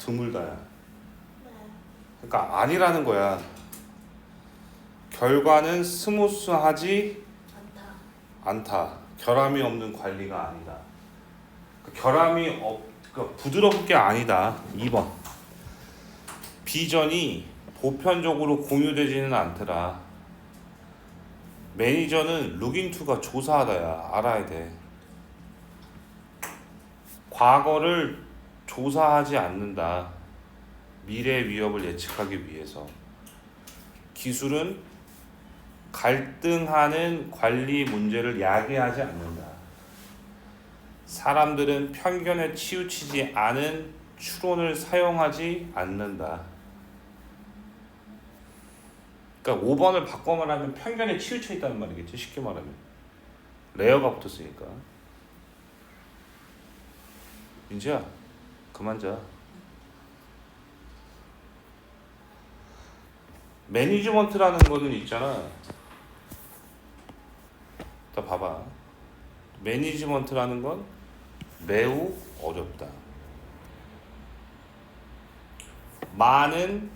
드물다야. 네. 그러니까 아니라는 거야. 결과는 스무스하지 않다. 결함이 없는 관리가 아니다. 부드럽게 아니다. 2번. 비전이 보편적으로 공유되지는 않더라. 매니저는 룩인투가 조사하다야. 알아야 돼. 과거를 조사하지 않는다. 미래 위협을 예측하기 위해서. 기술은 갈등하는 관리 문제를 야기하지 않는다. 사람들은 편견에 치우치지 않은 추론을 사용하지 않는다. 그러니까 5번을 바꿔 말하면 편견에 치우쳐 있다는 말이겠지. 쉽게 말하면 레어가 붙었으니까. 민지야 그만 자. 매니지먼트라는 거는 있잖아. 다 봐봐. 매니지먼트라는 건 매우 어렵다. 많은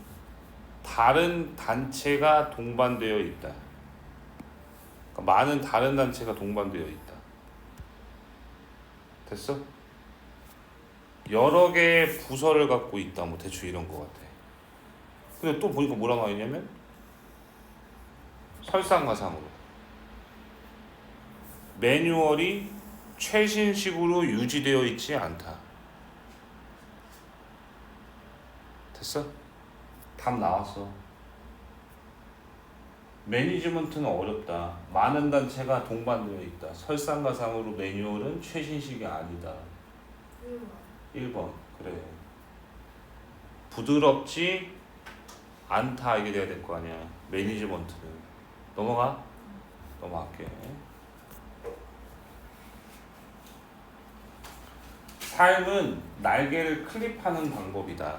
다른 단체가 동반되어 있다. 그러니까 많은 다른 단체가 동반되어 있다. 됐어? 여러 개의 부서를 갖고 있다. 뭐 대충 이런 거 같아. 근데 또 보니까 뭐라 나와 있냐면 설상가상으로 매뉴얼이 최신식으로 유지되어 있지 않다. 됐어? 답 나왔어. 매니지먼트는 어렵다. 많은 단체가 동반되어 있다. 설상가상으로 매뉴얼은 최신식이 아니다. 1번. 그래. 부드럽지 않다. 이게 돼야 될 거 아니야. 매니지먼트는. 넘어가? 넘어갈게. 삶은 날개를 클립하는 방법이다.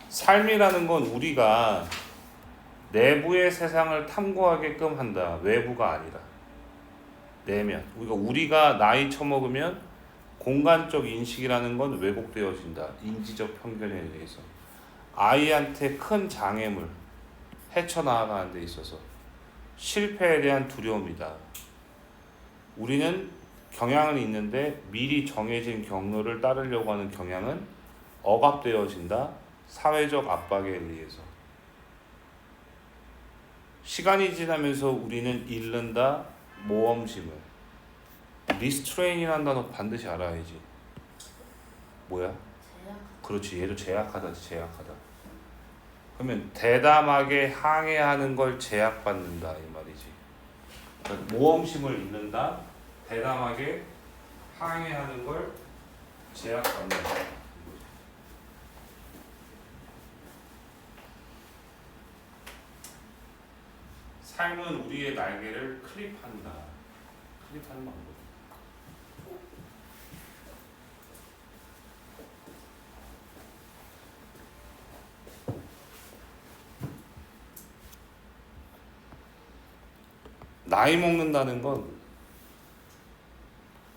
삶이라는 건 우리가 내부의 세상을 탐구하게끔 한다. 외부가 아니라. 내면. 우리가 나이 처먹으면 공간적 인식이라는 건 왜곡되어진다. 인지적 편견에 의해서. 아이한테 큰 장애물 헤쳐나가는 데 있어서 실패에 대한 두려움이다. 우리는 경향은 있는데 미리 정해진 경로를 따르려고 하는 경향은 억압되어진다. 사회적 압박에 의해서. 시간이 지나면서 우리는 잃는다. 모험심을. 리스트레인이라는 단어 반드시 알아야지. 뭐야? 그렇지. 얘도 제약하다지. 제약하다. 그러면 대담하게 항해하는 걸 제약받는다 이 말이지. 그러니까 모험심을 잃는다. 대담하게 항해하는 걸 제약받는다. 삶은 우리의 날개를 클립한다. 클립하는 방법. 나이 먹는다는 건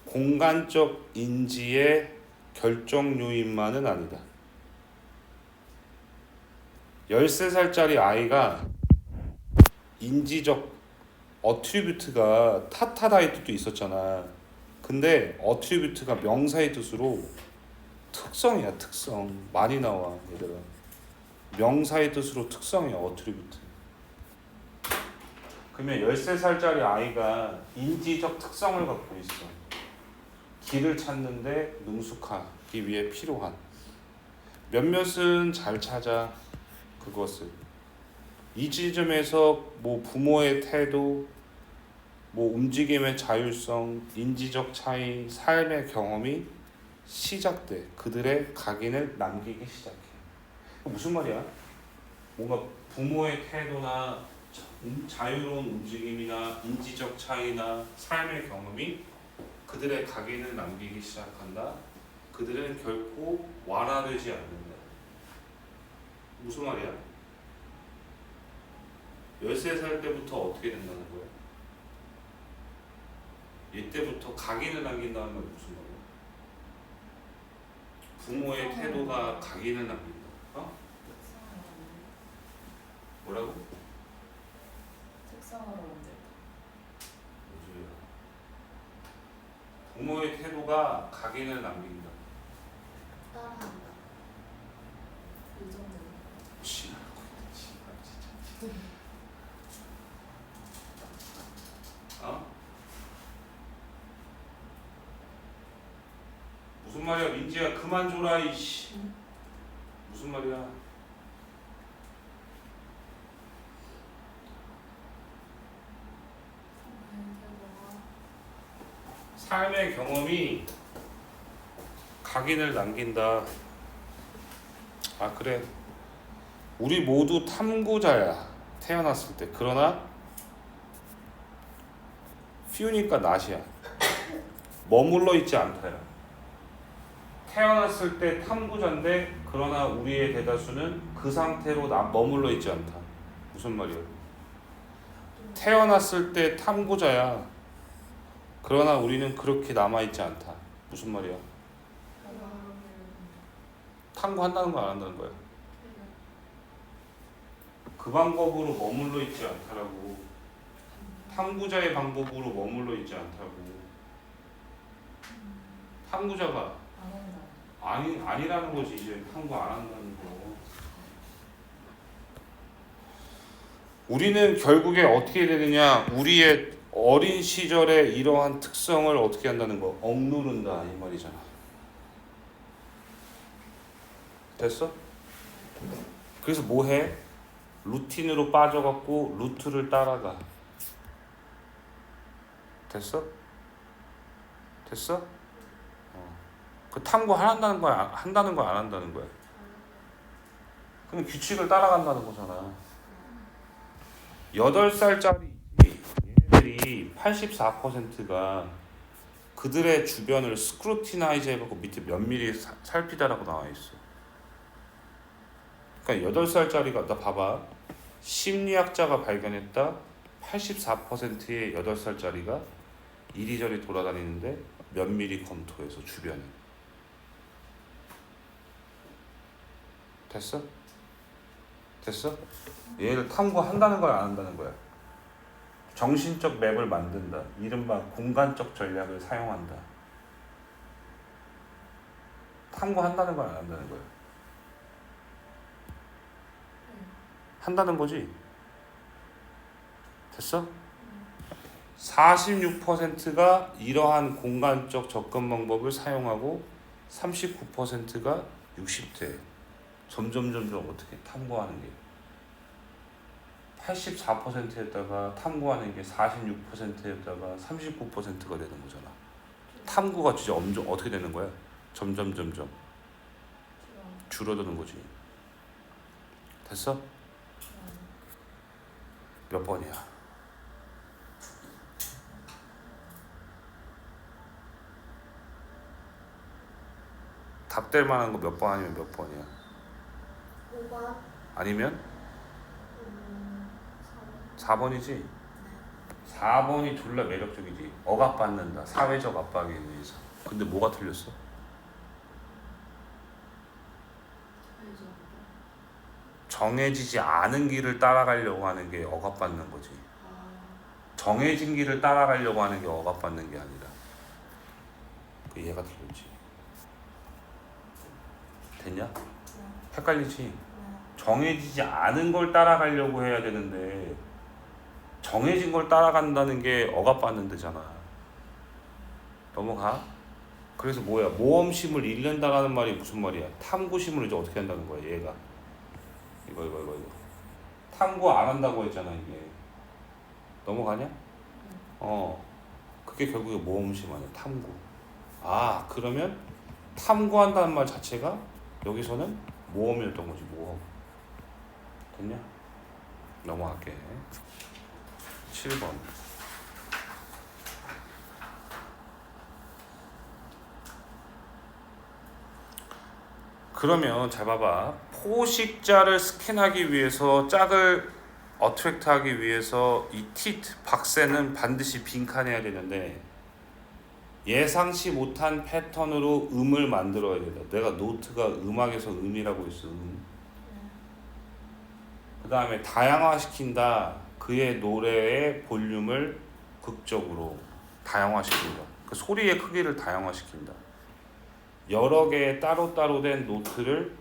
공간적 인지의 결정 요인만은 아니다. 13살짜리 아이가 인지적 어트리뷰트가 타타다의 뜻도 있었잖아. 근데 어트리뷰트가 명사의 뜻으로 특성이야. 특성. 많이 나와 얘들아. 명사의 뜻으로 특성이야. 어트리뷰트. 그러면 13살짜리 아이가 인지적 특성을 갖고 있어. 길을 찾는데 능숙하기 위해 필요한. 몇몇은 잘 찾아. 그것을. 이 지점에서 뭐 부모의 태도, 뭐 움직임의 자율성, 인지적 차이, 삶의 경험이 시작돼. 그들의 각인을 남기기 시작해. 무슨 말이야? 뭔가 부모의 태도나 자유로운 움직임이나 인지적 차이나 삶의 경험이 그들의 각인을 남기기 시작한다. 그들은 결코 완화되지 않는다. 무슨 말이야? 13살 때부터 어떻게 된다는 거야? 이때부터 각인을 남긴다는 건 무슨 말이야? 부모의 태도가 각인을 남긴다. 뭐라고? 특성으로 만들다. 부모의 태도가 각인을 남긴다. 따라한다. 이 정도. 진짜. 무슨 말이야, 민지야? 그만 줘라 이씨. 무슨 말이야? 삶의 경험이 각인을 남긴다. 아 그래. 우리 모두 탐구자야. 태어났을 때. 그러나 피우니까 낫이야. 머물러 있지 않다야. 태어났을 때 탐구자인데 그러나 우리의 대다수는 그 상태로 머물러 있지 않다. 무슨 말이야? 태어났을 때 탐구자야. 그러나 우리는 그렇게 남아있지 않다. 무슨 말이야? 탐구한다는 거 안 한다는 거야? 그 방법으로 머물러 있지 않다라고. 탐구자의 방법으로 머물러 있지 않다고. 탐구자가 아니라는 거지. 이제 탐구 안 한다는 거. 우리는 결국에 어떻게 되느냐? 우리의 어린 시절에 이러한 특성을 어떻게 한다는 거? 억누른다 이 말이잖아. 됐어? 그래서 뭐 해? 루틴으로 빠져갖고 루트를 따라가. 됐어? 됐어? 그 탐구한다는 거야? 한다는 거야? 안 한다는 거야? 그럼 규칙을 따라간다는 거잖아. 8살짜리 얘네들이 84%가 그들의 주변을 스크루티나이즈 해갖고 밑에 면밀히 살피다라고 나와 있어. 그러니까 8살짜리가 나 봐봐. 심리학자가 발견했다. 84%의 8살짜리가 이리저리 돌아다니는데 면밀히 검토해서 주변에. 됐어? 됐어? 얘를 탐구한다는 거야, 안 한다는 거야? 정신적 맵을 만든다. 이른바 공간적 전략을 사용한다. 탐구한다는 거야, 안 한다는 거야? 한다는 거지? 됐어? 46%가 이러한 공간적 접근 방법을 사용하고 39%가 60대. 점점 어떻게 탐구하는 게 84%였다가 탐구하는 게 46%였다가 39%가 되는 거잖아. 탐구가 진짜 엄청 어떻게 되는 거야? 점점 줄어드는 거지. 됐어? 몇 번이야? 답될 만한 거 몇 번 아니면 몇 번이야? 5번. 아니면? 4번이지? 4번이 졸라 매력적이지. 억압받는다. 사회적 압박에 의해서. 근데 뭐가 틀렸어? 정해지지 않은 길을 따라가려고 하는 게 억압받는 거지. 정해진 길을 따라가려고 하는 게 억압받는 게 아니라. 그 얘가 틀렸지. 됐냐? 헷갈리지? 정해지지 않은 걸 따라가려고 해야 되는데 정해진 걸 따라간다는 게 억압받는 데잖아. 넘어가? 그래서 뭐야? 모험심을 잃는다라는 말이 무슨 말이야? 탐구심을 이제 어떻게 한다는 거야? 얘가 이거 탐구 안 한다고 했잖아. 이게 넘어가냐? 그게 결국에 모험심 아니야? 탐구. 아 그러면 탐구한다는 말 자체가 여기서는 모험이었던 거지. 모험. 됐냐? 넘어갈게. 7번. 그러면 잘 봐봐. 포식자를 스캔하기 위해서 짝을 어트랙트하기 위해서 이 박새는 반드시 빈칸해야 되는데 예상치 못한 패턴으로 음을 만들어야 된다. 내가 노트가 음악에서 음이라고 했어. 그 다음에 다양화시킨다. 그의 노래의 볼륨을 극적으로 다양화시킨다. 그 소리의 크기를 다양화시킨다. 여러 개의 따로따로 된 노트를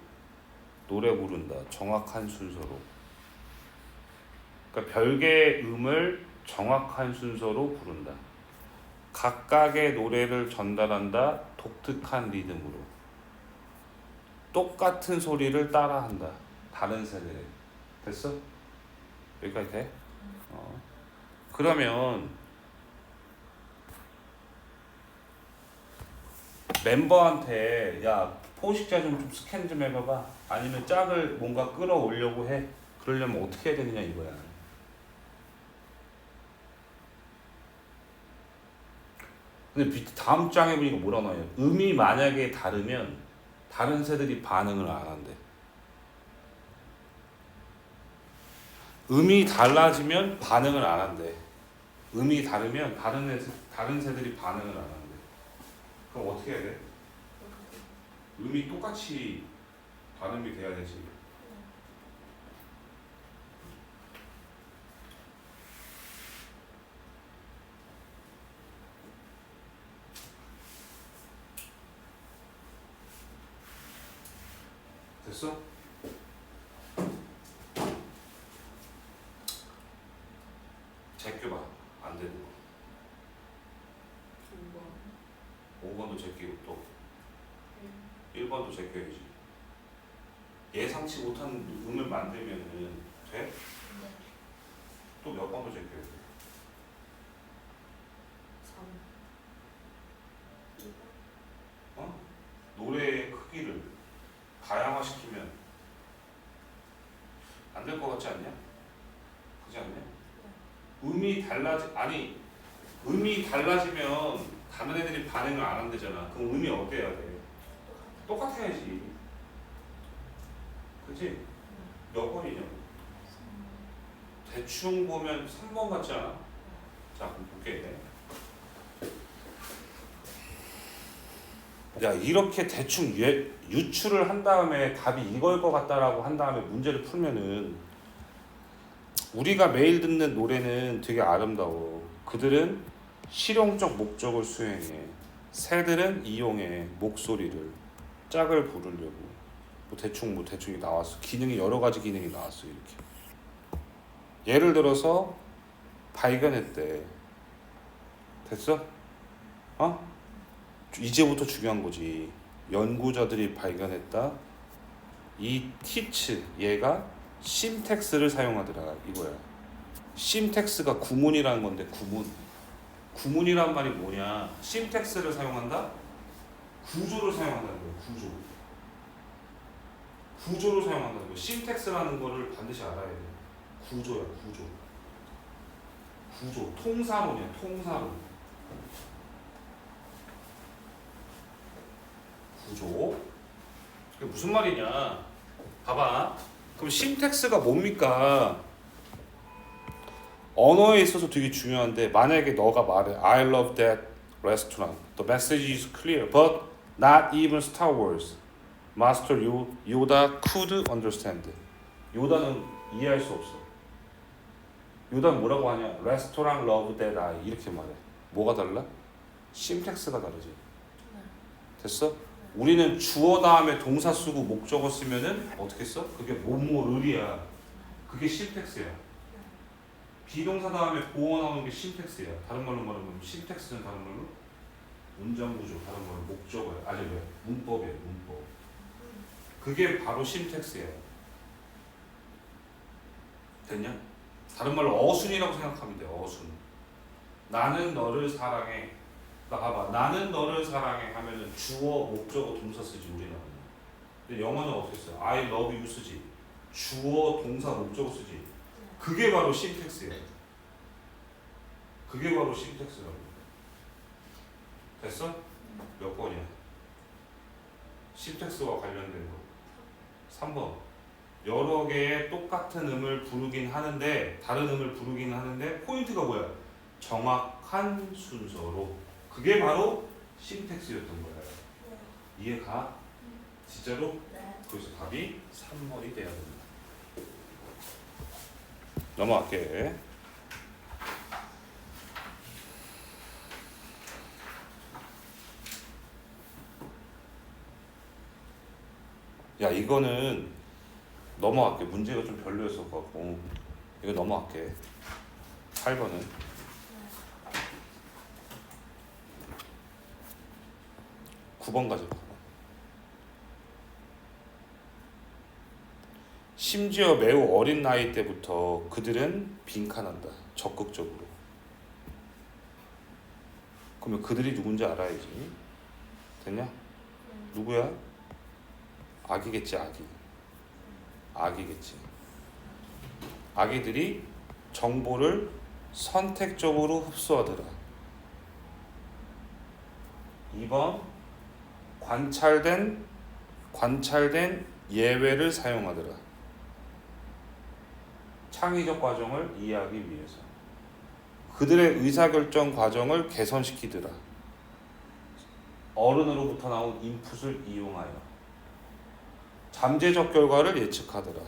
노래 부른다. 정확한 순서로. 그러니까 별개의 음을 정확한 순서로 부른다. 각각의 노래를 전달한다. 독특한 리듬으로. 똑같은 소리를 따라한다. 다른 세대에. 됐어? 여기까지 돼? 그러면 멤버한테 야 포식자 좀 스캔 좀 해봐봐. 아니면 짝을 뭔가 끌어오려고 해. 그러려면 어떻게 해야 되느냐 이거야. 근데 밑에 다음 장에 보니까 뭐라 나와요? 음이 만약에 다르면 다른 새들이 반응을 안 한대. 음이 달라지면 반응을 안 한대. 음이 다르면 다른 새들이 반응을 안 한대. 그럼 어떻게 해야 돼? 음이 똑같이 발음이 돼야 되지. 됐어? 제껴봐. 안 되는 거. 5번도 제끼고 또 1번도 제껴야지. 예상치 못한 음을 만들면은 돼? 또 몇 번도 제껴야 돼? 3. 노래의 크기를 다양화시키면 안 될 것 같지 않냐? 그렇지 않냐? 음이 달라지면 다른 애들이 반응을 안 한대잖아. 그럼 음이 어때야 돼? 똑같아야지. 그치? 몇 번이냐고. 대충 보면 3번 같지 않아? 자, 그럼 볼게. 야, 이렇게 대충 유추를 한 다음에 답이 이걸 것 같다라고 한 다음에 문제를 풀면은 우리가 매일 듣는 노래는 되게 아름다워. 그들은 실용적 목적을 수행해. 새들은 이용해 목소리를 짝을 부르려고. 뭐 대충이 나왔어. 기능이 여러 가지 기능이 나왔어. 이렇게. 예를 들어서 발견했대. 됐어? 이제부터 중요한 거지. 연구자들이 발견했다. 이 teach 얘가 심텍스를 사용하더라 이거야. 심텍스가 구문이라는 건데 구문이란 말이 뭐냐? 심텍스를 사용한다? 구조를 사용한다는 거야. 구조를 사용한다는 거야. 심텍스라는 거를 반드시 알아야 돼. 구조야. 구조. 통사론이야. 통사론. 구조. 그게 무슨 말이냐? 봐봐. 그럼 심텍스가 뭡니까? 언어에 있어서 되게 중요한데 만약에 너가 말해 I love that restaurant. The message is clear, but not even Star Wars. Master Yoda could understand. 요다는 이해할 수 없어. 요다는 뭐라고 하냐? Restaurant love that I 이렇게 말해. 뭐가 달라? 심텍스가 다르지. 됐어? 우리는 주어 다음에 동사 쓰고 목적어 쓰면은 어떻게 써? 그게 뭐뭐를이야. 그게 심텍스야. 비동사 다음에 보어 나오는 게 심텍스야. 다른 말로 말하면 심텍스는 다른 말로 문장 구조, 다른 말로 목적어야. 아니 왜? 문법이야. 문법. 그게 바로 심텍스야. 됐냐? 다른 말로 어순이라고 생각하면 돼. 어순. 나는 너를 사랑해. 그러니까 봐봐. 나는 너를 사랑해 하면은 주어, 목적어, 동사 쓰지 우리는. 근데 영어는 어떻게 써? I love you 쓰지. 주어, 동사, 목적어 쓰지. 그게 바로 심텍스야. 그게 바로 심텍스라고. 됐어? 몇 번이야? 심텍스와 관련된 거. 3번. 여러 개의 똑같은 음을 부르긴 하는데 다른 음을 부르긴 하는데 포인트가 뭐야? 정확한 순서로. 그게 바로 신텍스였던 거야. 네. 이해가? 진짜로? 네. 그래서 답이 3번이 돼야 됩니다. 넘어갈게. 야, 이거는 넘어갈게. 문제가 좀 별로였어갖고 이거 넘어갈게. 8번은 9번 가자. 심지어 매우 어린 나이 때부터 그들은 빈칸한다. 적극적으로. 그러면 그들이 누군지 알아야지. 됐냐? 누구야? 아기겠지, 아기. 아기겠지. 아기들이 정보를 선택적으로 흡수하더라. 2번 관찰된 예외를 사용하더라. 창의적 과정을 이해하기 위해서. 그들의 의사결정 과정을 개선시키더라. 어른으로부터 나온 인풋을 이용하여. 잠재적 결과를 예측하더라.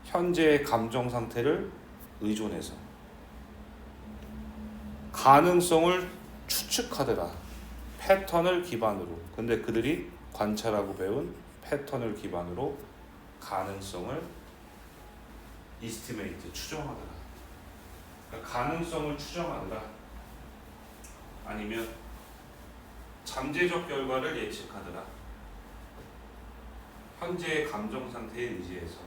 현재의 감정 상태를 의존해서. 가능성을 추측하더라. 패턴을 기반으로. 근데 그들이 관찰하고 배운 패턴을 기반으로 가능성을 이스티메이트, 추정하더라. 그러니까 가능성을 추정하더라. 아니면 잠재적 결과를 예측하더라. 현재의 감정 상태에 의지해서.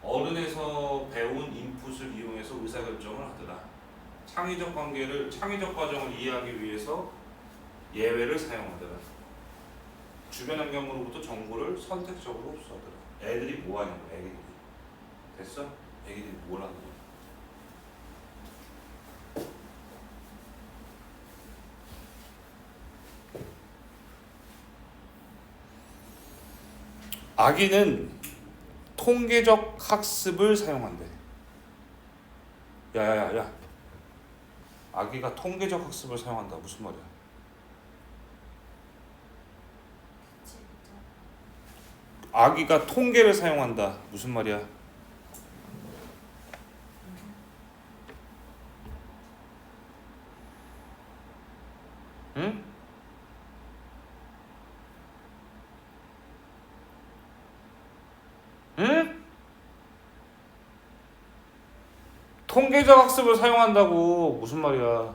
어른에서 배운 인풋을 이용해서 의사결정을 하더라. 창의적 과정을 이해하기 위해서 예외를 사용하더라. 주변 환경으로부터 정보를 선택적으로 흡수하더라. 애들이 뭐 하냐고, 애기들이. 됐어? 애기들이 뭘 하는 거야? 아기는 통계적 학습을 사용한대. 야야야야. 아기가 통계적 학습을 사용한다. 무슨 말이야? 아기가 통계를 사용한다. 무슨 말이야? 응? 응? 통계적 학습을 사용한다고. 무슨 말이야?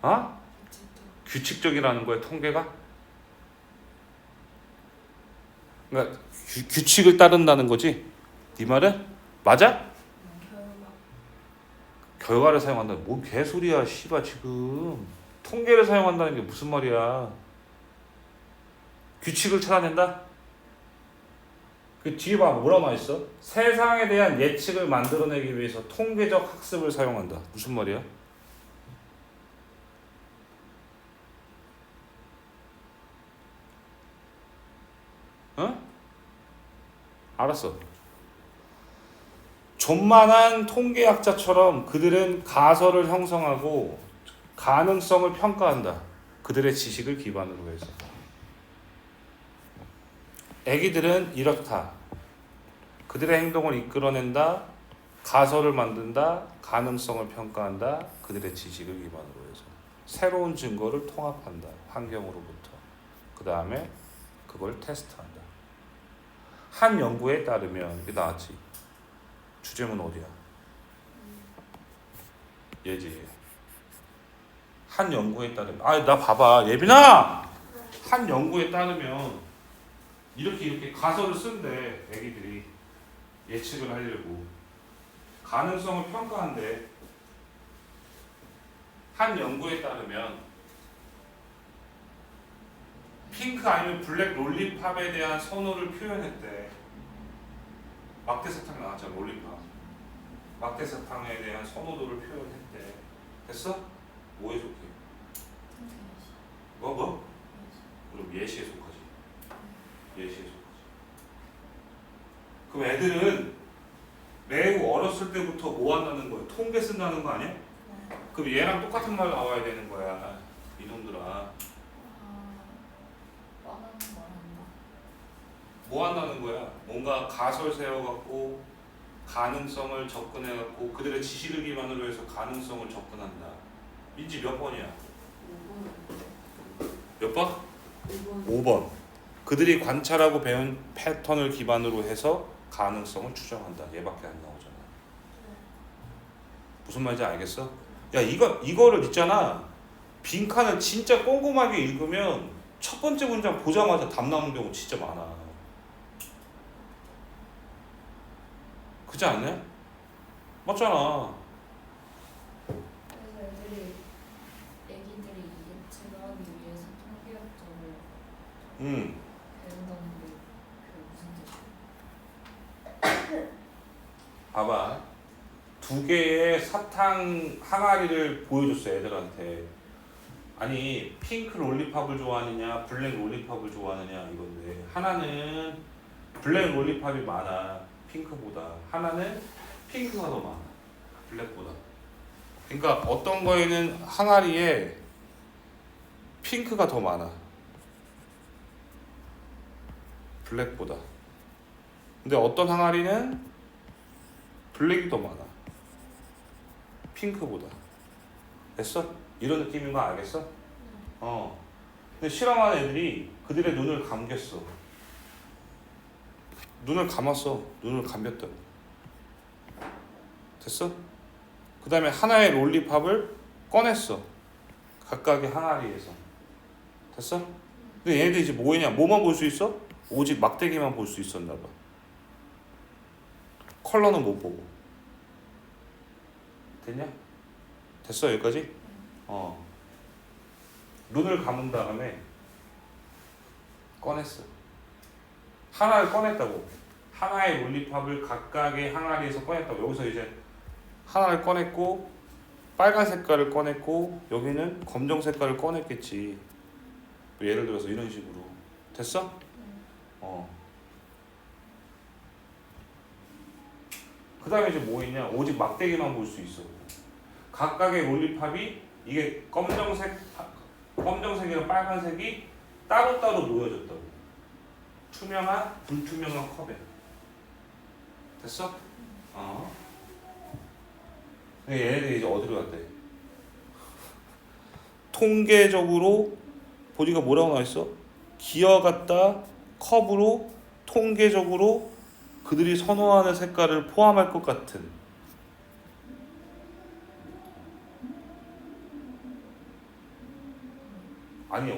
어? 규칙적이라는 거야, 통계가? 그러니까 규칙을 따른다는 거지? 네 말은? 맞아? 결과를 사용한다. 뭔 개소리야, 씨발 지금. 통계를 사용한다는 게 무슨 말이야? 규칙을 찾아낸다? 그 뒤에 봐, 뭐라고 나와있어? 세상에 대한 예측을 만들어내기 위해서 통계적 학습을 사용한다. 무슨 말이야? 어? 알았어. 존만한 통계학자처럼 그들은 가설을 형성하고 가능성을 평가한다. 그들의 지식을 기반으로 해서. 애기들은 이렇다. 그들의 행동을 이끌어낸다. 가설을 만든다. 가능성을 평가한다. 그들의 지식을 기반으로 해서. 새로운 증거를 통합한다. 환경으로부터. 그 다음에 그걸 테스트한다. 한 연구에 따르면 이게 나왔지. 주제문 어디야? 얘지. 한 연구에 따르면, 나 봐봐, 예빈아. 한 연구에 따르면 이렇게 가설을 쓴대. 애기들이 예측을 하려고 가능성을 평가한대. 한 연구에 따르면 핑크 아니면 블랙 롤리팝에 대한 선호를 표현했대. 막대사탕 나왔잖아, 롤리팝. 막대사탕에 대한 선호도를 표현했대. 됐어? 뭐에 속해? 뭐? 그럼 예시에 속하지. 예시에 속하지. 그럼 애들은 매우 어렸을 때부터 뭐 한다는 거야? 통계 쓴다는 거 아니야? 그럼 얘랑 똑같은 말 나와야 되는 거야. 이놈들아. 아, 말하는 말한다. 뭐 한다는 거야? 뭔가 가설 세워갖고 가능성을 접근해갖고 그들의 지시를 기반으로 해서 가능성을 접근한다. 민지 몇 번이야? 5번. 몇 번? 5번. 5번. 그들이 관찰하고 배운 패턴을 기반으로 해서 가능성을 추정한다. 얘밖에 안 나오잖아. 무슨 말인지 알겠어? 야 이거를 있잖아. 빈칸을 진짜 꼼꼼하게 읽으면 첫 번째 문장 보자마자 답 나오는 경우 진짜 많아. 그렇지 않냐? 맞잖아. 그래서 애기들이 예측을 하기 위해서 통계학적으로 배운다는 게 그게 무슨 뜻이야? 봐봐. 두 개의 사탕 항아리를 보여줬어 애들한테. 아니 핑크 롤리팝을 좋아하느냐 블랙 롤리팝을 좋아하느냐 이건데 하나는 블랙 롤리팝이 많아 핑크보다. 하나는 핑크가 더 많아 블랙보다. 그러니까 어떤 거에는 항아리에 핑크가 더 많아 블랙보다. 근데 어떤 항아리는 블랙이 더 많아 핑크보다. 됐어? 이런 느낌인 거 알겠어? 근데 실험하는 애들이 그들의 눈을 감겼어. 눈을 감았어. 눈을 감겼다고. 됐어? 그 다음에 하나의 롤리팝을 꺼냈어. 각각의 항아리에서. 됐어? 근데 얘네들 이제 뭐 했냐? 뭐만 볼 수 있어? 오직 막대기만 볼 수 있었나 봐. 컬러는 못 보고. 됐냐? 됐어 여기까지? 눈을 감은 다음에 꺼냈어. 하나를 꺼냈다고. 하나의 롤리팝을 각각의 항아리에서 꺼냈다고. 여기서 이제 하나를 꺼냈고 빨간 색깔을 꺼냈고 여기는 검정 색깔을 꺼냈겠지. 예를 들어서 이런 식으로. 됐어? 그 다음에 이제 뭐 있냐? 오직 막대기만 볼 수 있어. 각각의 롤리팝이 이게 검정색이랑 빨간색이 따로따로 놓여졌다고. 투명한, 불투명한 컵에. 됐어? 근데 얘네들이 이제 어디로 갔대? 통계적으로 보니까 뭐라고 나와있어? 기어갔다 컵으로 통계적으로 그들이 선호하는 색깔을 포함할 것 같은. 아니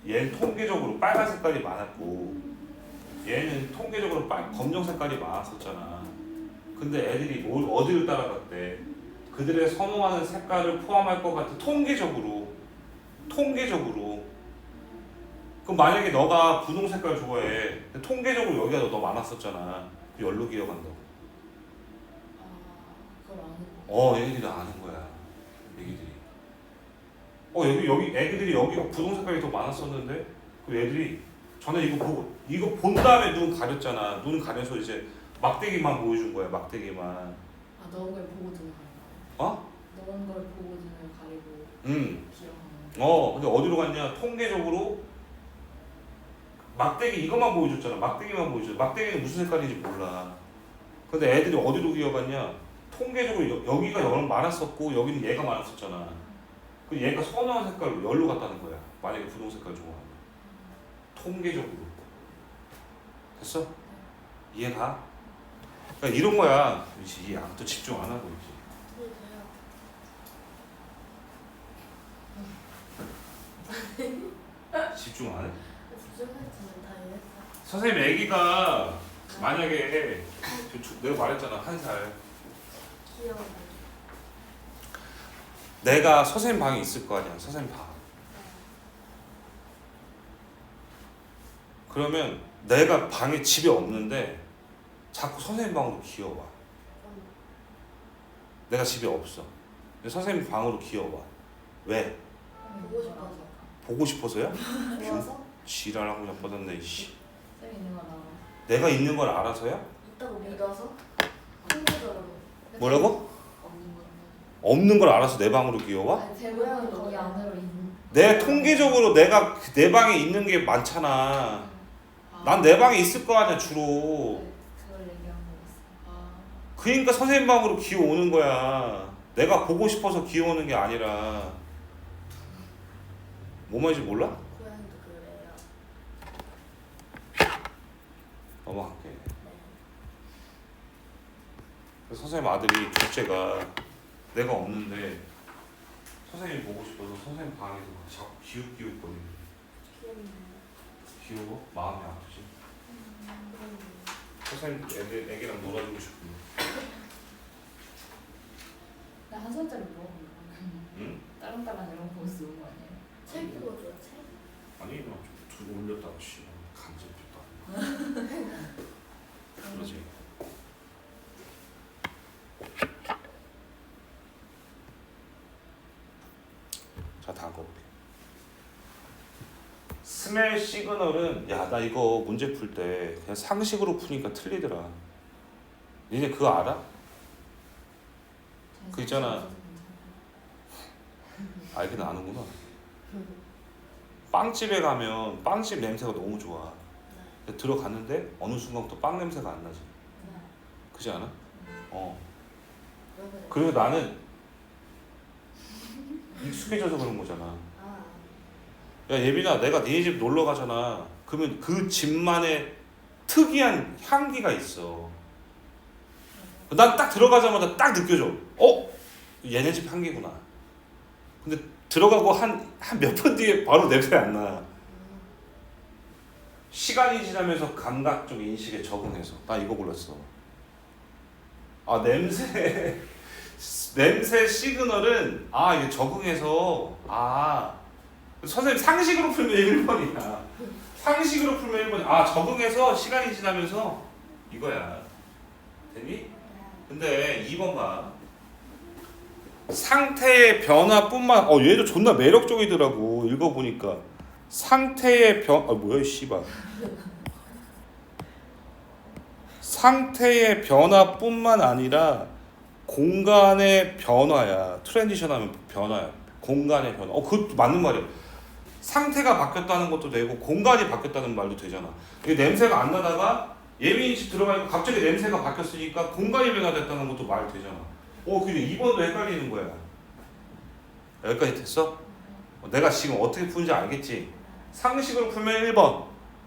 얘는 통계적으로 빨간 색깔이 많았고 얘는 통계적으로 검정 색깔이 많았었잖아. 근데 애들이 어디를 따라갔대? 그들의 선호하는 색깔을 포함할 것 같은 통계적으로. 그럼 만약에 너가 분홍 색깔 좋아해. 근데 통계적으로 여기가 더 많았었잖아. 열로 기어간다고. 그걸 아는 얘네들이 아는 거야. 애기들이. 여기 애기들이 여기가 분홍 색깔이 더 많았었는데 그 애들이 전에 이거 본 다음에 눈 가렸잖아. 눈 가려서 이제 막대기만 보여준 거야. 막대기만. 넣은 걸 보고 눈을 가리고. 넣은 걸 보고 눈을 가리고. 기억하는. 근데 어디로 갔냐? 통계적으로 막대기 이것만 보여줬잖아. 막대기만 보여줬잖아. 막대기는 무슨 색깔인지 몰라. 근데 애들이 어디로 기어갔냐? 통계적으로 여기가 많았었고 여기는 얘가 많았었잖아. 그 얘가 선호한 색깔로 열로 갔다는 거야. 만약에 분홍 색깔 좋아하면. 통계적으로. 됐어? 이해가? 그러니까 이런 거야. 그렇지. 이해 또 집중 안 하고 있지. 집중 안 해? 집중했지만 다 이랬어. 선생님 애기가 만약에 내가 말했잖아 1살. 귀여워. 내가 선생님 방에 있을 거 아니야. 선생님 방. 그러면 내가 방에 집에 없는데 자꾸 선생님 방으로 기어와. 내가 집에 없어. 근데 선생님 방으로 기어와. 왜? 보고 싶어서. 보고 싶어서요? 좋아서? 지랄하고 자빠졌네. 씨. 쌤 있는 걸 알아. 내가 있는 걸 알아서요? 있다고 믿어서? 통계적으로. 뭐라고? 없는 없는 걸 알아서 내 방으로 기어와? 아니, 대부분 거기 안으로 있는. 내 통계적으로 내가 내 방에 있는 게 많잖아. 난 내 방에 있을 거 아니야 주로. 그걸 얘기한 거였어. 그러니까 선생님 방으로 기어오는 거야. 내가 보고 싶어서 기어오는 게 아니라. 뭐 말인지 몰라? 고양이도 그래요. 넘어갈게. 그래서 선생님 아들이 둘째가 내가 없는데 선생님 보고 싶어서 선생님 방에서 자꾸 기웃기웃거리는. 귀엽네요. 귀여워? 마음이 아프지? 선생님 애기랑 놀아주고 싶은데. 나 한 살짜리 뭐? 응? 따랑따랑 이런 거 쓰는 거 아니에요? 책 읽어줘, 책. 아니 나좀 올렸다가 씨 간접했다. 그러지. 자 다음 거 볼게. 스멜 시그널은 야 나 이거 문제 풀 때 그냥 상식으로 푸니까 틀리더라. 니네 그거 알아? 그 있잖아. 알긴 아는구나. 빵집에 가면 빵집 냄새가 너무 좋아. 근데 들어갔는데 어느 순간부터 빵 냄새가 안 나지. 그지 않아? 왜 그래? 그리고 나는 익숙해져서 그런 거잖아. 아, 야 예빈아 내가 네 집 놀러 가잖아. 그러면 그 집만의 특이한 향기가 있어. 난 딱 들어가자마자 딱 느껴져. 얘네 집 향기구나. 근데 들어가고 한 몇 번 뒤에 바로 냄새 안 나. 시간이 지나면서 감각적 인식에 적응해서 나 이거 골랐어. 아 냄새 시그널은 이게 적응해서 선생님 상식으로 풀면 1번이야. 상식으로 풀면 1번이야. 적응해서 시간이 지나면서 이거야. 됐니? 근데 2번 봐. 상태의 변화뿐만 얘도 존나 매력적이더라고. 읽어보니까 상태의 뭐야 이 씨발. 상태의 변화뿐만 아니라 공간의 변화야. 트랜지션하면 변화야. 공간의 변화. 그것도 맞는 말이야. 상태가 바뀌었다는 것도 되고 공간이 바뀌었다는 말도 되잖아. 이게 냄새가 안 나다가 예민이 집 들어가니까 갑자기 냄새가 바뀌었으니까 공간이 변화됐다는 것도 말 되잖아. 근데 2번도 헷갈리는 거야. 여기까지 됐어? 내가 지금 어떻게 푸는지 알겠지? 상식으로 풀면 1번.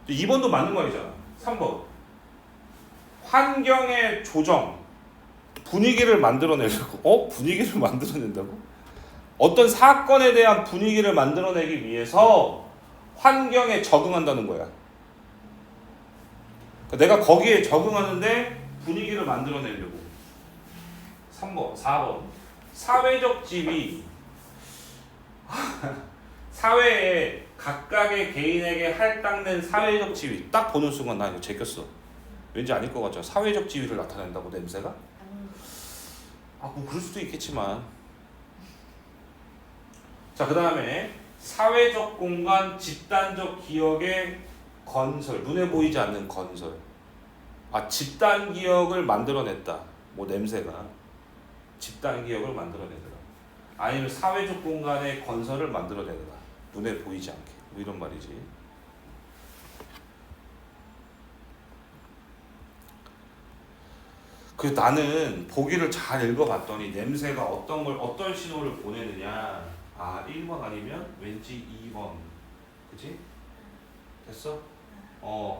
2번도 맞는 말이잖아. 3번. 환경의 조정. 분위기를 만들어내려고. 분위기를 만들어낸다고? 어떤 사건에 대한 분위기를 만들어내기 위해서 환경에 적응한다는 거야. 그러니까 내가 거기에 적응하는데 분위기를 만들어내려고. 3번, 4번. 사회적 지위. 사회에 각각의 개인에게 할당된 사회적 지위. 딱 보는 순간 나 이거 제꼈어. 왠지 아닐 것 같죠? 사회적 지위를 나타낸다고 냄새가? 뭐 그럴 수도 있겠지만. 자, 그 다음에 사회적 공간, 집단적 기억의 건설. 눈에 보이지 않는 건설. 집단 기억을 만들어냈다. 냄새가. 집단 기억을 만들어내더라. 아니면 사회적 공간의 건설을 만들어내더라. 눈에 보이지 않게. 이런 말이지. 나는 보기를 잘 읽어봤더니 냄새가 어떤 신호를 보내느냐. 1번 아니면 왠지 2번. 그치? 됐어?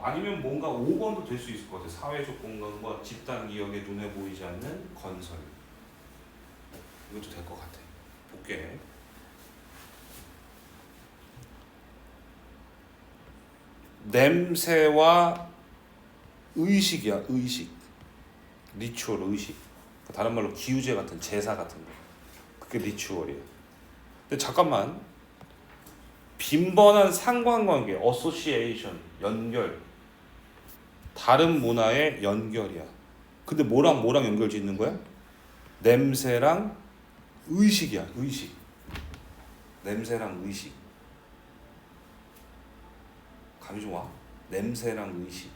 아니면 뭔가 5번도 될 수 있을 것 같아. 사회적 공간과 집단 기억에 눈에 보이지 않는 건설. 이것도 될 것 같아. 볼게. 냄새와 의식이야. 의식. 리추얼 의식. 다른 말로 기우제 같은 제사 같은 거. 그게 리추얼이야. 근데 잠깐만. 빈번한 상관관계, 어소시에이션, 연결. 다른 문화의 연결이야. 근데 뭐랑 연결 짓는 거야? 냄새랑 의식이야. 의식. 냄새랑 의식. 감이 좀 와? 냄새랑 의식.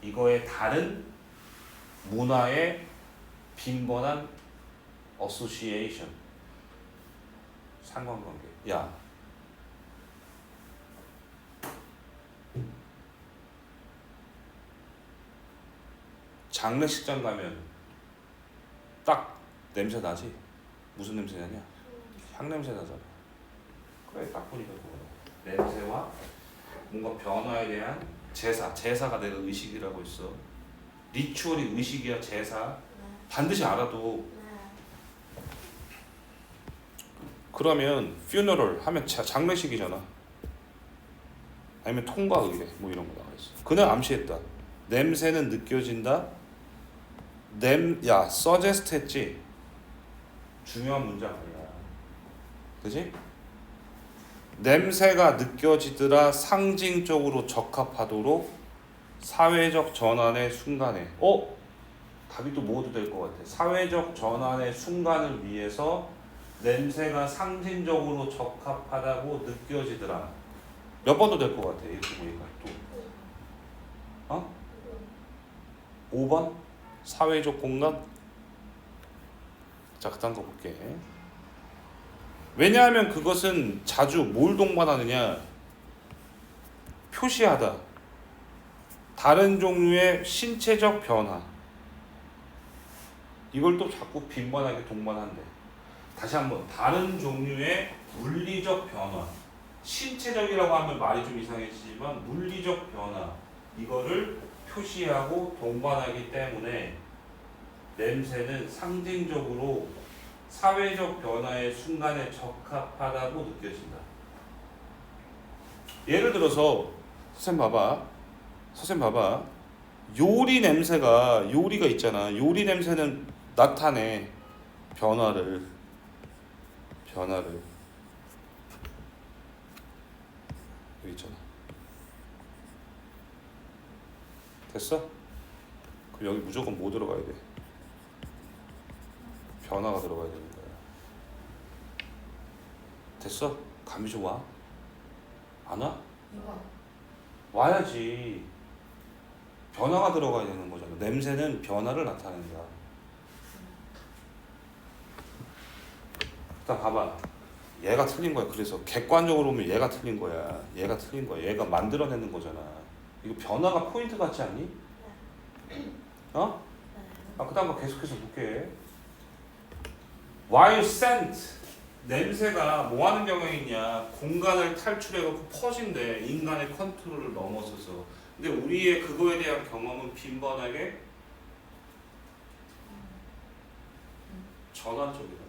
이거의 다른 문화의 빈번한 association. 상관관계. 야, 장례식장 가면 딱 냄새 나지? 무슨 냄새 나냐? 향 냄새 나잖아. 그래, 딱 보니까 그거야. 냄새와 뭔가 변화에 대한 제사가 내가 의식이라고 했어. 리추얼이 의식이야, 제사. 네. 반드시 알아도. 네. 그러면 funeral 하면 장례식이잖아. 아니면 통과 의례 뭐 이런 거 나와 있어. 그냥 암시했다. 냄새는 느껴진다. suggest 했지. 중요한 문장 아니야. 그지? 냄새가 느껴지더라. 상징적으로 적합하도록 사회적 전환의 순간에. 답이 또 뭐도 될 것 같아. 사회적 전환의 순간을 위해서 냄새가 상징적으로 적합하다고 느껴지더라. 몇 번도 될 것 같아. 이렇게 보니까 또. 5번? 사회적 공간? 자, 그딴 거 볼게. 왜냐하면 그것은 자주 뭘 동반하느냐? 표시하다. 다른 종류의 신체적 변화. 이걸 또 자꾸 빈번하게 동반한대. 다시 한번, 다른 종류의 물리적 변화. 신체적이라고 하면 말이 좀 이상해지지만 물리적 변화. 이거를 표시하고 동반하기 때문에 냄새는 상징적으로 사회적 변화의 순간에 적합하다고 느껴진다. 예를 들어서 선생님 봐봐. 요리 냄새가, 요리가 있잖아. 요리 냄새는 나타내. 변화를. 여기 있잖아. 됐어? 그럼 여기 무조건 뭐 들어가야 돼? 변화가 들어가야 되는 거야. 됐어? 감이 좀 와? 안 와? 2번. 와야지. 변화가 들어가야 되는 거잖아. 냄새는 변화를 나타낸다. 일단 봐봐. 얘가 틀린 거야. 그래서 객관적으로 보면 얘가 틀린 거야. 얘가 만들어내는 거잖아. 이거 변화가 포인트 같지 않니? 어? 그 다음 거 계속해서 볼게. While scent, 냄새가 뭐 하는 경향이 있냐? 공간을 탈출해갖고 퍼진대. 인간의 컨트롤을 넘어서서. 근데 우리의 그거에 대한 경험은 빈번하게 전환적이다.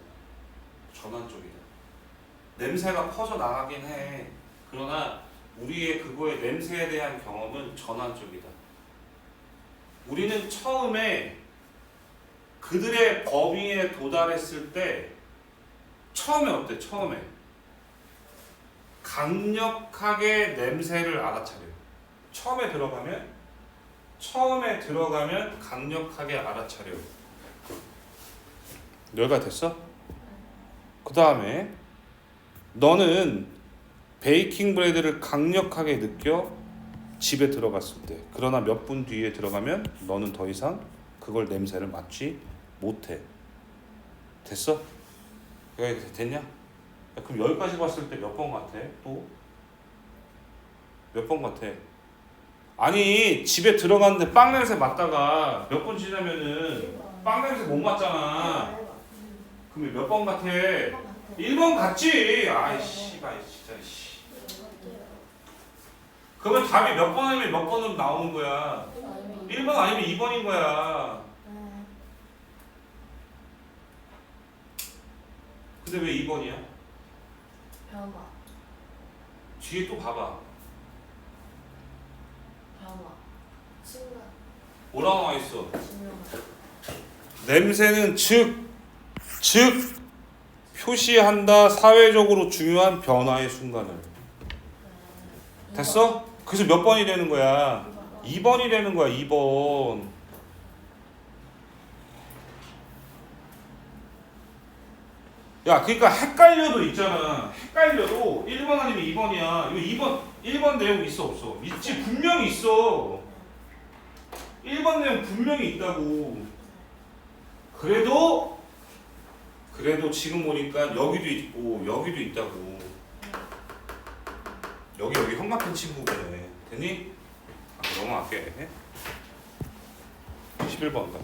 냄새가 퍼져나가긴 해. 그러나 우리의 그거의 냄새에 대한 경험은 전환적이다. 우리는 처음에 그들의 범위에 도달했을 때 처음에 어때? 처음에 강력하게 냄새를 알아차려. 처음에 들어가면 강력하게 알아차려. 여기가 됐어? 그 다음에 너는 베이킹 브레드를 강력하게 느껴 집에 들어갔을 때. 그러나 몇 분 뒤에 들어가면 너는 더 이상 그걸 냄새를 맡지 못해. 됐어? 여기 됐냐? 그럼 여기까지 봤을 때 몇 번 같아? 또? 몇 번 같아? 아니, 집에 들어갔는데 빵 냄새 맡다가 몇 분 지나면은 빵 냄새 못 맡잖아. 그럼 몇 번 같아? 1번 같지? 아이씨, 진짜. 그러면 답이 몇 번이면 몇 번은 나오는 거야? 1번 아니면 2번인 거야. 근데 왜 2번이야? 변화. 뒤에 또 봐봐. 순간. 뭐라고 나와 있어? 중요한. 냄새는 즉 표시한다. 사회적으로 중요한 변화의 순간을. 됐어? 그래서 몇 번이 되는 거야? 2번이 되는 거야. 2번. 야, 그러니까 헷갈려도 있잖아. 헷갈려도 1번 아니면 2번이야. 이거 1번 내용 있어 없어? 있지. 분명히 있어. 1번 내용 분명히 있다고. 그래도 그래도 지금 보니까 여기도 있고 여기도 있다고. 여기 형 같은 친구네. 됐니? 넘어갈게. 11번 가.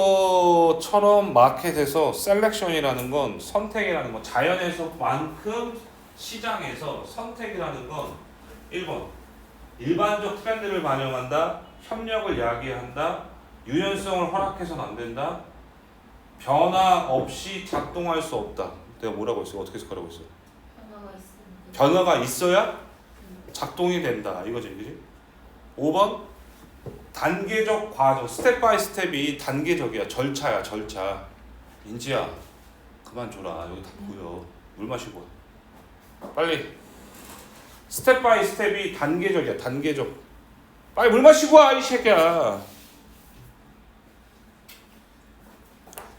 자연에서처럼 마켓에서 셀렉션이라는 건 선택이라는 건 자연에서만큼 시장에서 선택이라는 건 1번 일반적 트렌드를 반영한다. 협력을 야기한다. 유연성을 허락해서는 안 된다. 변화 없이 작동할 수 없다. 내가 뭐라고 했어? 어떻게 해석하라고 했어? 변화가 있습니다. 변화가 있어야 작동이 된다. 이거지, 그지? 5번 단계적 과정, 스텝 바이 스텝이 단계적이야. 절차야, 절차. 인지야, 그만 줘라. 여기 다 보여. 물 마시고 와. 빨리. 스텝 바이 스텝이 단계적이야. 단계적. 빨리 물 마시고 와, 이 새끼야.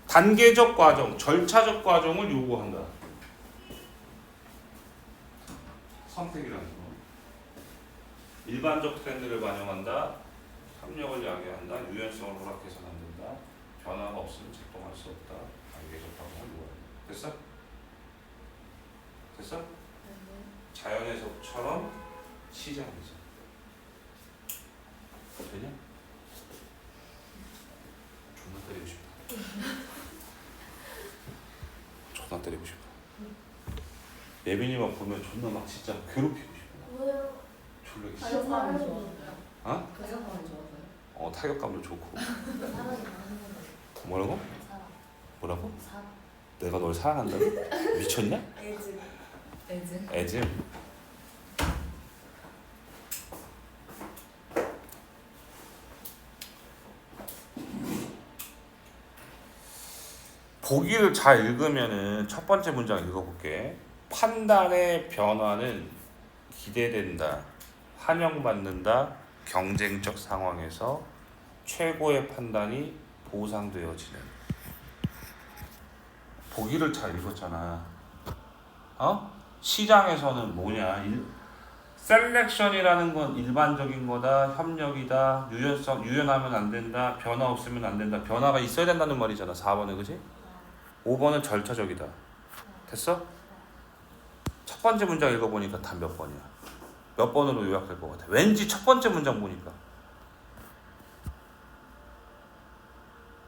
단계적 과정, 절차적 과정을 요구한다. 선택이라는 거. 일반적 트렌드를 반영한다. 협력을 야기한다. 유연성을 허락해서는 안 된다. 변화가 없으면 작동할 수 없다. 단계적 과정을 요구한다. 됐어? 됐어? 자연에서처럼 시장에서. 되냐? 존나 때리고 싶다. 존나 때리고 싶어. 예빈이만 보면 존나 막 진짜 괴롭히고 싶어. 왜요? 졸라 기 타격감이 좋아서요. 어? 타격감이 좋아서요. 타격감도 좋고. 사람이 많은 뭐라고? 사람. 뭐라고? 사람. 내가 널 사랑한다고? 미쳤냐? 애즈. 애증. 애즘. 보기를 잘 읽으면은 첫 번째 문장 읽어볼게. 판단의 변화는 기대된다. 환영받는다. 경쟁적 상황에서 최고의 판단이 보상되어지는. 보기를 잘 읽었잖아. 시장에서는 뭐냐? 셀렉션이라는 건 일반적인 거다. 협력이다. 유연하면 안 된다. 변화 없으면 안 된다. 변화가 있어야 된다는 말이잖아. 4번은 그지? 5번은 절차적이다. 됐어? 첫 번째 문장 읽어보니까 다 몇 번이야? 몇 번으로 요약될 것 같아? 왠지 첫 번째 문장 보니까.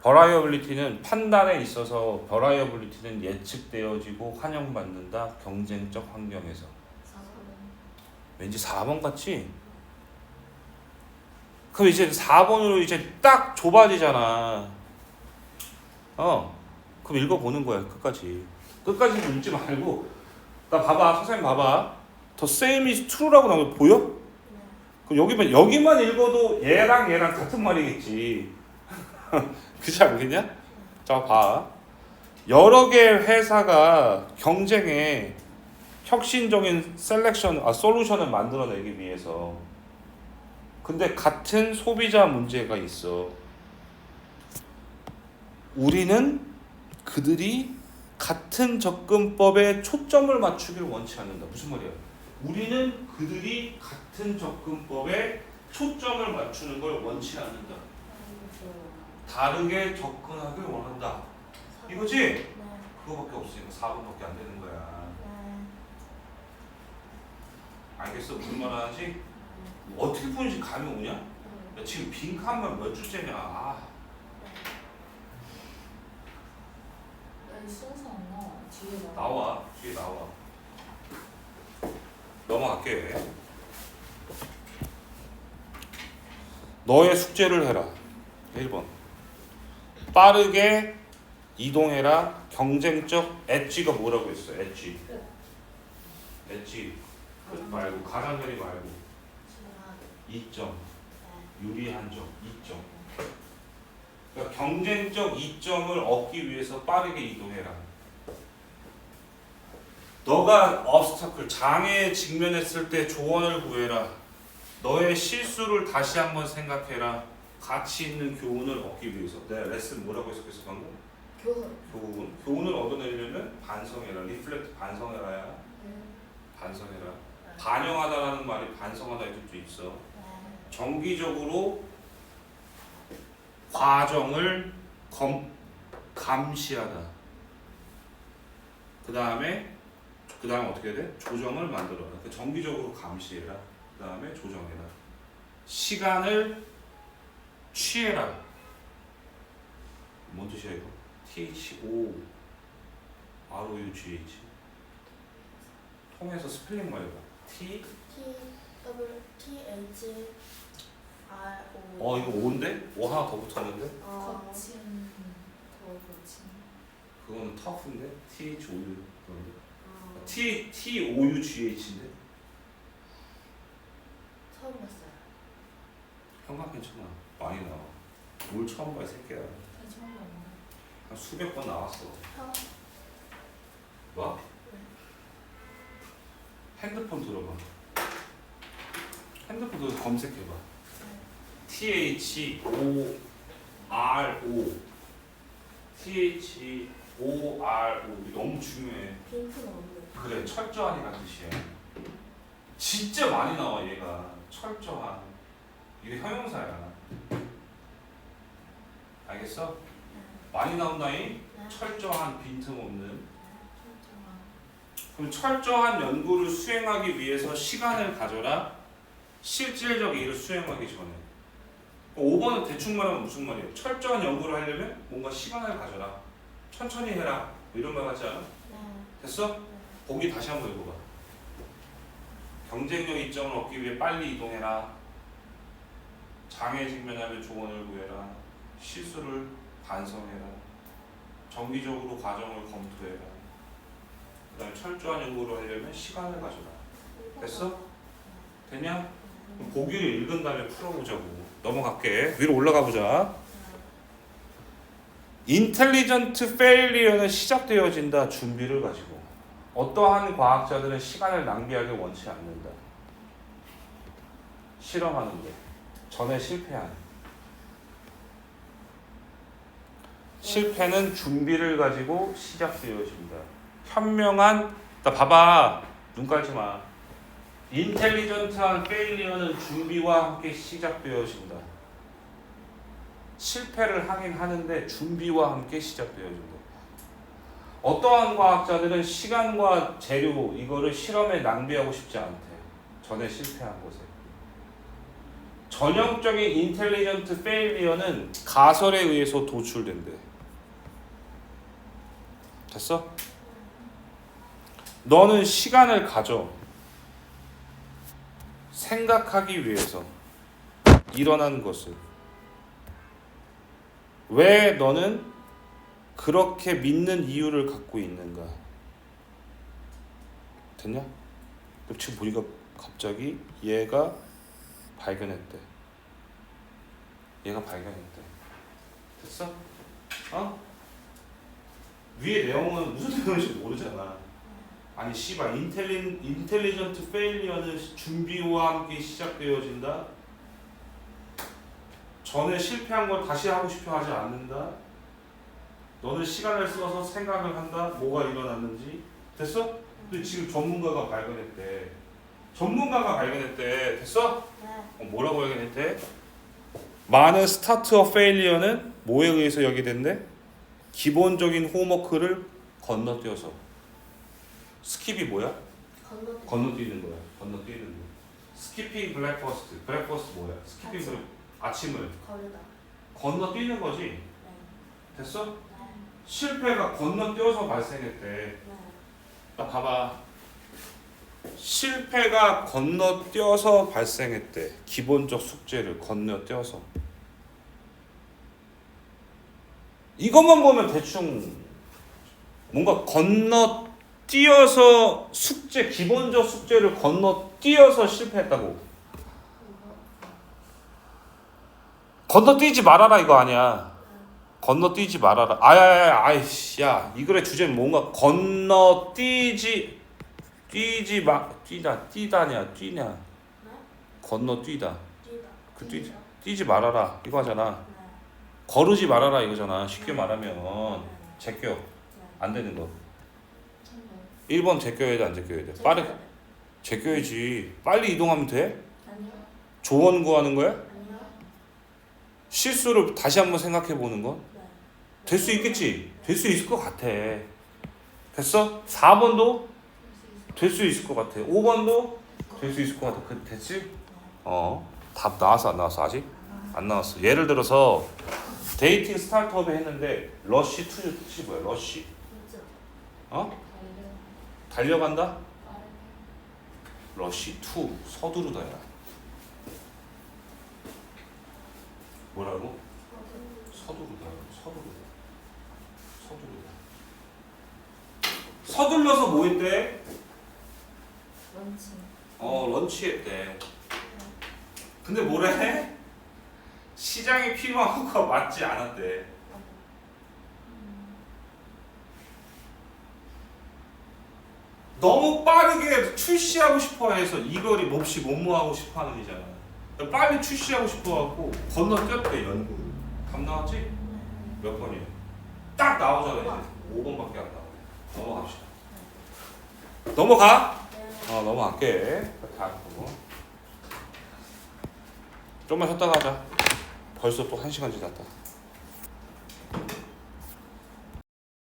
버라이어빌리티는 판단에 있어서 버라이어빌리티는 예측되어지고 환영받는다. 경쟁적 환경에서. 왠지 4번 같지? 그럼 이제 4번으로 이제 딱 좁아지잖아. 그럼 읽어보는 거야. 끝까지 읽지 말고. 나 봐봐. 선생님 봐봐. The same is true라고 나온 거 보여? 그럼 여기만 읽어도 얘랑 같은 말이겠지. 그렇지 않겠냐? 자, 봐. 여러 개의 회사가 경쟁에 혁신적인 솔루션을 만들어내기 위해서. 근데 같은 소비자 문제가 있어. 우리는 그들이 같은 접근법에 초점을 맞추길 원치 않는다. 무슨 말이야? 우리는 그들이 같은 접근법에 초점을 맞추는 걸 원치 않는다. 다르게 접근하길 원한다. 이거지? 네. 그거밖에 없으니까 4번밖에 안 되는 거야. 네. 알겠어? 무슨 말 하는지? 어떻게 푸는지 감이 오냐? 야, 지금 빈칸만 몇 주째냐? 순서 안 나와. 뒤에 나와. 나와. 넘어갈게. 너의 숙제를 해라. 1번. 빠르게 이동해라. 경쟁적 엣지가 뭐라고 했어? 엣지. 끝 말고 가장자리 말고 이점. 유리한 점. 이점. 그러니까 경쟁적 이점을 얻기 위해서 빠르게 이동해라. 너가 장애에 직면했을 때 조언을 구해라. 너의 실수를 다시 한번 생각해라. 가치 있는 교훈을 얻기 위해서. 내가 레슨 뭐라고 해석했어 방금? 교훈을 얻어내려면 반성해라. 리플렉트 반성해라야. 반성해라. 반영하다라는 말이 반성하다 이 뜻도 있어. 정기적으로 과정을 감시하다. 그 다음에 어떻게 해야 돼? 조정을 만들어라. 그러니까 정기적으로 감시해라. 그 다음에 조정해라. 시간을 취해라. 뭔 뜻이야 이거? THO ROUGH 통해서 스펠링 말해봐. T W T H R O. 이거 5인데? 5 하나 더 붙었는데? 거친 더 거친 그거는 터프인데? THOU 그런데? TOUGH인데? 처음 봤어요. 형광 괜찮아. 많이 나와. 뭘 처음 봐, 이 새끼야. 처음 봤나? 한 수백 번 나왔어. 뭐? 핸드폰 들어봐. 핸드폰 들어서 검색해봐. THORO THORO 너무 중요해. 빈틈 없는. 그래, 철저한이라는 뜻이야. 진짜 많이 나와 얘가. 철저한. 이게 형용사야. 알겠어? 많이 나온다잉. 철저한, 빈틈없는. 그럼 철저한 연구를 수행하기 위해서 시간을 가져라. 실질적 일을 수행하기 전에. 5번은 대충 말하면 무슨 말이에요? 철저한 연구를 하려면 뭔가 시간을 가져라. 천천히 해라. 뭐 이런 말 같지 않아? 됐어? 보기 다시 한번 읽어봐. 경쟁력 이점을 얻기 위해 빨리 이동해라. 장애에 직면하면 조언을 구해라. 실수를 반성해라. 정기적으로 과정을 검토해라. 그 다음에 철저한 연구를 하려면 시간을 가져라. 됐어? 됐냐? 그럼 보기를 읽은 다음에 풀어보자고. 넘어갈게. 위로 올라가 보자. 인텔리전트 페일리어는 시작되어진다. 준비를 가지고. 어떠한 과학자들은 시간을 낭비하기 원치 않는다. 실험하는데 전에 실패한. 실패는 준비를 가지고 시작되어진다. 현명한, 나 봐봐. 눈 깔지 마. 인텔리전트한 페일리어는 준비와 함께 시작되어진다. 실패를 하긴 하는데 준비와 함께 시작되어진다. 어떠한 과학자들은 시간과 재료 이거를 실험에 낭비하고 싶지 않대. 전에 실패한 곳에. 전형적인 인텔리전트 페일리어는 가설에 의해서 도출된대. 됐어? 너는 시간을 가져. 생각하기 위해서 일어난 것을. 왜 너는 그렇게 믿는 이유를 갖고 있는가? 됐냐? 지금 보니까 갑자기 얘가 발견했대. 얘가 발견했대. 됐어? 어? 위에 내용은 무슨 내용인지 모르잖아. 아니 씨발 인텔리전트 페일리어는 준비와 함께 시작되어진다. 전에 실패한 걸 다시 하고 싶어 하지 않는다. 너는 시간을 써서 생각을 한다. 뭐가 일어났는지. 됐어? 근데 지금 전문가가 발견했대. 됐어? 뭐라고 발견했대? 많은 스타트업 페일리어는 뭐에 의해서 여기된대? 기본적인 홈워크를 건너뛰어서. 스킵이 뭐야? 건너뛰는 거야. 건너뛰는 거. 스키핑 브렉퍼스트. 브렉퍼스트 뭐야? 스키핑 아침을 건너뛰는 거지. 됐어? 실패가 건너뛰어서 발생했대. 나 봐봐. 실패가 건너뛰어서 발생했대. 기본적 숙제를 건너뛰어서. 이것만 보면 대충 뭔가 건너뛰어서 숙제, 기본적 숙제를 건너뛰어서 실패했다고. 건너뛰지 말아라 이거 아니야. 건너뛰지 말아라. 아이씨, 야, 이 글의 주제는 뭔가 건너뛰지, 뛰냐. 건너뛰다. 뛰지 말아라 이거 하잖아. 거르지 말아라 이거잖아. 쉽게 말하면 제껴. 안 되는 거. 1번 제껴야 돼, 안 제껴야 돼? 빠르게 제껴야지. 빨리 이동하면 돼? 아니요. 조원 구하는 거야? 아니요. 실수를 다시 한번 생각해 보는 거? 네. 될 수 있겠지? 될 수 있을 것 같아. 됐어? 4번도 될 수 있을 것 같아. 5번도 될 수 있을 것 같아. 됐지? 답 나왔어 안 나왔어 아직? 안 나왔어. 예를 들어서 데이팅 스타트업에 했는데 러쉬 투 뜻이 뭐야? 러쉬. 그렇죠. 달려간다? 러쉬 투 서두르다야. 뭐라고? 서두르다. 서둘러서 뭐 했대? 런치. 런치했대. 근데 뭐래? 시장에 필요한 거가 맞지 않았대. 너무 빠르게 출시하고 싶어 해서 이거를 몹시 못모하고 싶어 하는 이잖아. 빨리 출시하고 싶어 갖고 건너뛰었대 연구. 답 나왔지? 몇 번이에요? 딱 나오잖아 이제. 5번밖에 안 나오네. 넘어갑시다. 넘어가? 네. 넘어갈게. 다 하고. 좀만 쉬었다가 하자. 벌써 또 1시간 지났다.